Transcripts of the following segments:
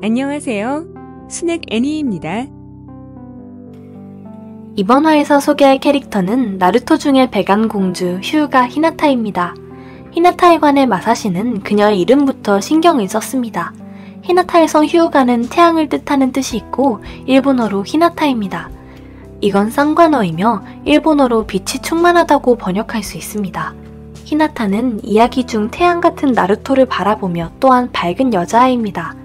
안녕하세요. 스낵 애니입니다. 이번 화에서 소개할 캐릭터는 나루토 중의 백안공주 휴가 히나타입니다. 히나타에 관해 마사시는 그녀의 이름부터 신경을 썼습니다. 히나타의 성 휴가는 태양을 뜻하는 뜻이 있고 일본어로 히나타입니다. 이건 쌍관어이며 일본어로 빛이 충만하다고 번역할 수 있습니다. 히나타는 이야기 중 태양 같은 나루토를 바라보며 또한 밝은 여자아이입니다.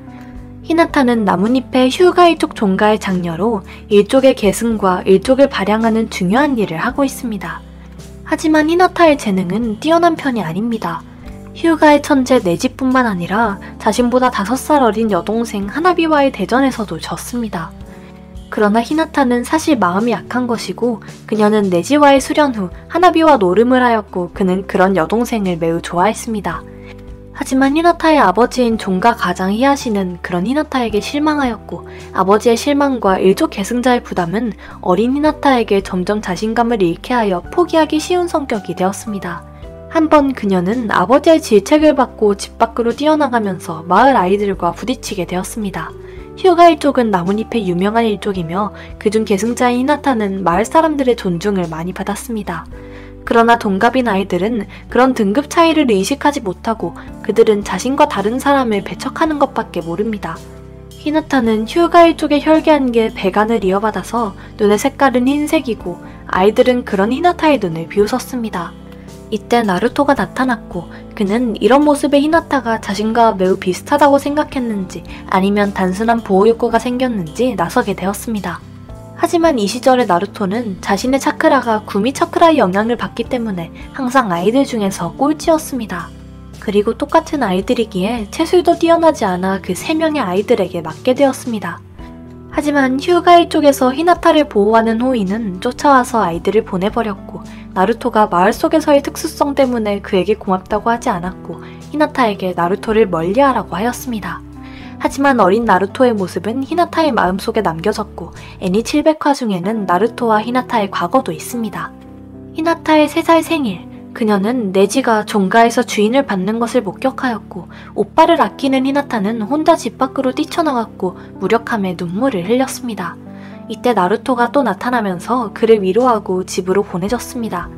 히나타는 나뭇잎의 휴가이족 종가의 장녀로 일족의 계승과 일족을 발양하는 중요한 일을 하고 있습니다. 하지만 히나타의 재능은 뛰어난 편이 아닙니다. 휴가의 천재 네지뿐만 아니라 자신보다 5살 어린 여동생 하나비와의 대전에서도 졌습니다. 그러나 히나타는 사실 마음이 약한 것이고 그녀는 네지와의 수련 후 하나비와 노름을 하였고 그는 그런 여동생을 매우 좋아했습니다. 하지만 히나타의 아버지인 종가 가장 히야시는 그런 히나타에게 실망하였고 아버지의 실망과 일족 계승자의 부담은 어린 히나타에게 점점 자신감을 잃게 하여 포기하기 쉬운 성격이 되었습니다. 한번 그녀는 아버지의 질책을 받고 집 밖으로 뛰어나가면서 마을 아이들과 부딪히게 되었습니다. 휴가 일족은 나뭇잎의 유명한 일족이며 그중 계승자인 히나타는 마을 사람들의 존중을 많이 받았습니다. 그러나 동갑인 아이들은 그런 등급 차이를 의식하지 못하고 그들은 자신과 다른 사람을 배척하는 것밖에 모릅니다. 히나타는 휴가 일족의 혈기한 게 백안을 이어받아서 눈의 색깔은 흰색이고 아이들은 그런 히나타의 눈을 비웃었습니다. 이때 나루토가 나타났고 그는 이런 모습의 히나타가 자신과 매우 비슷하다고 생각했는지 아니면 단순한 보호 욕구가 생겼는지 나서게 되었습니다. 하지만 이 시절의 나루토는 자신의 차크라가 구미 차크라의 영향을 받기 때문에 항상 아이들 중에서 꼴찌였습니다. 그리고 똑같은 아이들이기에 체술도 뛰어나지 않아 그 3명의 아이들에게 맞게 되었습니다. 하지만 휴가이 쪽에서 히나타를 보호하는 호이는 쫓아와서 아이들을 보내버렸고 나루토가 마을 속에서의 특수성 때문에 그에게 고맙다고 하지 않았고 히나타에게 나루토를 멀리하라고 하였습니다. 하지만 어린 나루토의 모습은 히나타의 마음속에 남겨졌고 애니 700화 중에는 나루토와 히나타의 과거도 있습니다. 히나타의 3살 생일, 그녀는 네지가 종가에서 주인을 받는 것을 목격하였고 오빠를 아끼는 히나타는 혼자 집 밖으로 뛰쳐나갔고 무력함에 눈물을 흘렸습니다. 이때 나루토가 또 나타나면서 그를 위로하고 집으로 보내줬습니다.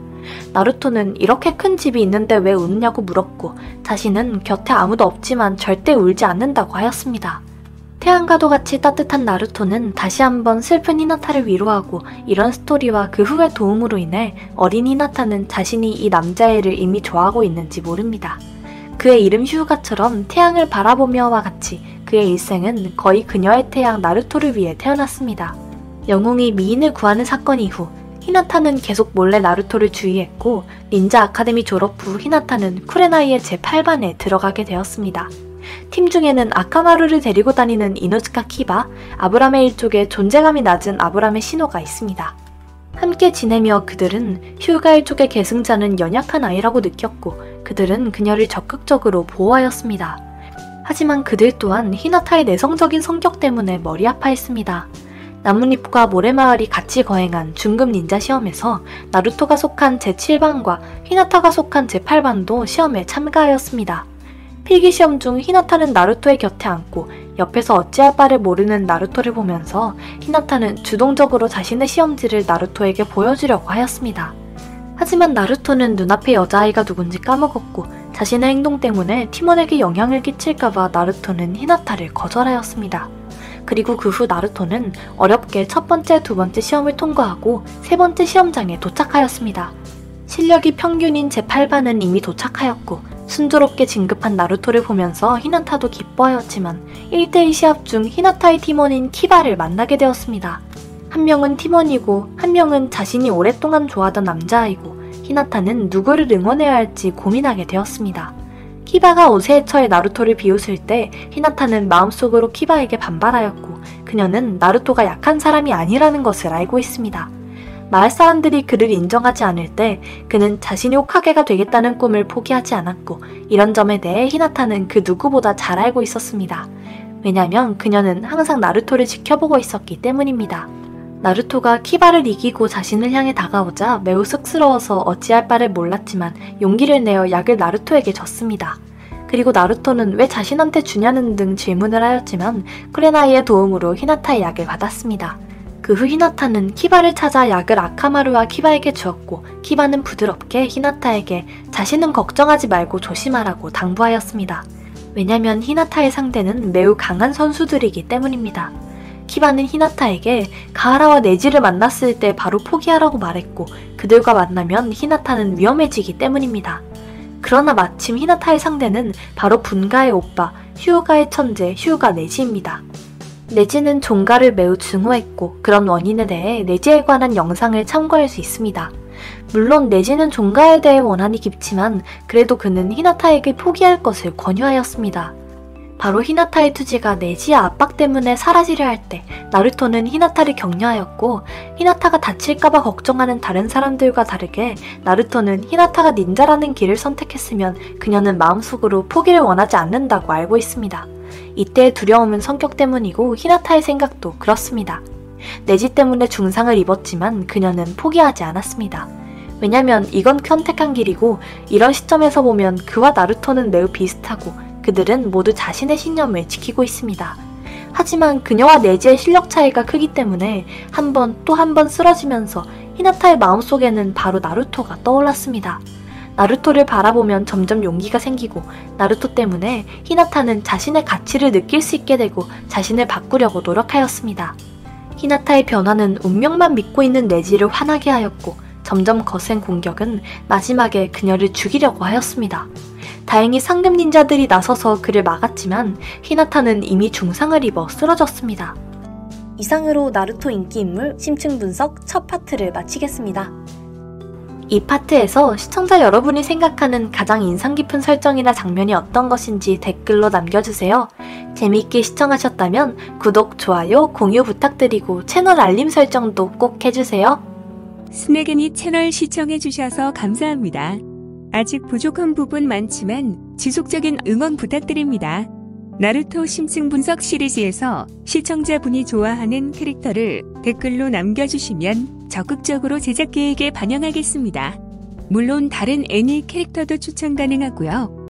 나루토는 이렇게 큰 집이 있는데 왜 우느냐고 물었고 자신은 곁에 아무도 없지만 절대 울지 않는다고 하였습니다. 태양과도 같이 따뜻한 나루토는 다시 한번 슬픈 히나타를 위로하고 이런 스토리와 그 후의 도움으로 인해 어린 히나타는 자신이 이 남자애를 이미 좋아하고 있는지 모릅니다. 그의 이름 휴가처럼 태양을 바라보며와 같이 그의 일생은 거의 그녀의 태양 나루토를 위해 태어났습니다. 영웅이 미인을 구하는 사건 이후 히나타는 계속 몰래 나루토를 주의했고 닌자 아카데미 졸업 후 히나타는 쿠레나이의 제8반에 들어가게 되었습니다. 팀 중에는 아카마루를 데리고 다니는 이노즈카 키바, 아브라메 일족의 존재감이 낮은 아브라메 시노가 있습니다. 함께 지내며 그들은 휴가 일족의 계승자는 연약한 아이라고 느꼈고 그들은 그녀를 적극적으로 보호하였습니다. 하지만 그들 또한 히나타의 내성적인 성격 때문에 머리 아파했습니다. 나뭇잎과 모래마을이 같이 거행한 중급 닌자 시험에서 나루토가 속한 제7반과 히나타가 속한 제8반도 시험에 참가하였습니다. 필기시험 중 히나타는 나루토의 곁에 앉고 옆에서 어찌할 바를 모르는 나루토를 보면서 히나타는 주동적으로 자신의 시험지를 나루토에게 보여주려고 하였습니다. 하지만 나루토는 눈앞의 여자아이가 누군지 까먹었고 자신의 행동 때문에 팀원에게 영향을 끼칠까봐 나루토는 히나타를 거절하였습니다. 그리고 그 후 나루토는 어렵게 첫 번째, 두 번째 시험을 통과하고 세 번째 시험장에 도착하였습니다. 실력이 평균인 제8반은 이미 도착하였고 순조롭게 진급한 나루토를 보면서 히나타도 기뻐하였지만 1대1 시합 중 히나타의 팀원인 키바를 만나게 되었습니다. 한 명은 팀원이고 한 명은 자신이 오랫동안 좋아하던 남자아이고 히나타는 누구를 응원해야 할지 고민하게 되었습니다. 키바가 옷에 처해 나루토를 비웃을 때 히나타는 마음속으로 키바에게 반발하였고 그녀는 나루토가 약한 사람이 아니라는 것을 알고 있습니다. 마을 사람들이 그를 인정하지 않을 때 그는 자신이 호카게가 되겠다는 꿈을 포기하지 않았고 이런 점에 대해 히나타는 그 누구보다 잘 알고 있었습니다. 왜냐면 그녀는 항상 나루토를 지켜보고 있었기 때문입니다. 나루토가 키바를 이기고 자신을 향해 다가오자 매우 쑥스러워서 어찌할 바를 몰랐지만 용기를 내어 약을 나루토에게 줬습니다. 그리고 나루토는 왜 자신한테 주냐는 등 질문을 하였지만 쿠레나이의 도움으로 히나타의 약을 받았습니다. 그 후 히나타는 키바를 찾아 약을 아카마루와 키바에게 주었고 키바는 부드럽게 히나타에게 자신은 걱정하지 말고 조심하라고 당부하였습니다. 왜냐면 히나타의 상대는 매우 강한 선수들이기 때문입니다. 키바는 히나타에게 가하라와 네지를 만났을 때 바로 포기하라고 말했고 그들과 만나면 히나타는 위험해지기 때문입니다. 그러나 마침 히나타의 상대는 바로 분가의 오빠 휴우가의 천재 휴우가 네지입니다. 네지는 종가를 매우 증오했고 그런 원인에 대해 네지에 관한 영상을 참고할 수 있습니다. 물론 네지는 종가에 대해 원한이 깊지만 그래도 그는 히나타에게 포기할 것을 권유하였습니다. 바로 히나타의 투지가 네지의 압박 때문에 사라지려 할 때 나루토는 히나타를 격려하였고 히나타가 다칠까봐 걱정하는 다른 사람들과 다르게 나루토는 히나타가 닌자라는 길을 선택했으면 그녀는 마음속으로 포기를 원하지 않는다고 알고 있습니다. 이때의 두려움은 성격 때문이고 히나타의 생각도 그렇습니다. 네지 때문에 중상을 입었지만 그녀는 포기하지 않았습니다. 왜냐면 이건 선택한 길이고 이런 시점에서 보면 그와 나루토는 매우 비슷하고 그들은 모두 자신의 신념을 지키고 있습니다. 하지만 그녀와 네지의 실력 차이가 크기 때문에 한 번 또 한 번 쓰러지면서 히나타의 마음속에는 바로 나루토가 떠올랐습니다. 나루토를 바라보면 점점 용기가 생기고 나루토 때문에 히나타는 자신의 가치를 느낄 수 있게 되고 자신을 바꾸려고 노력하였습니다. 히나타의 변화는 운명만 믿고 있는 네지를 화나게 하였고 점점 거센 공격은 마지막에 그녀를 죽이려고 하였습니다. 다행히 상급 닌자들이 나서서 그를 막았지만 히나타는 이미 중상을 입어 쓰러졌습니다. 이상으로 나루토 인기인물 심층 분석 첫 파트를 마치겠습니다. 이 파트에서 시청자 여러분이 생각하는 가장 인상 깊은 설정이나 장면이 어떤 것인지 댓글로 남겨주세요. 재미있게 시청하셨다면 구독, 좋아요, 공유 부탁드리고 채널 알림 설정도 꼭 해주세요. 스낵애니 채널 시청해주셔서 감사합니다. 아직 부족한 부분 많지만 지속적인 응원 부탁드립니다. 나루토 심층 분석 시리즈에서 시청자분이 좋아하는 캐릭터를 댓글로 남겨주시면 적극적으로 제작 계획에 반영하겠습니다. 물론 다른 애니 캐릭터도 추천 가능하고요.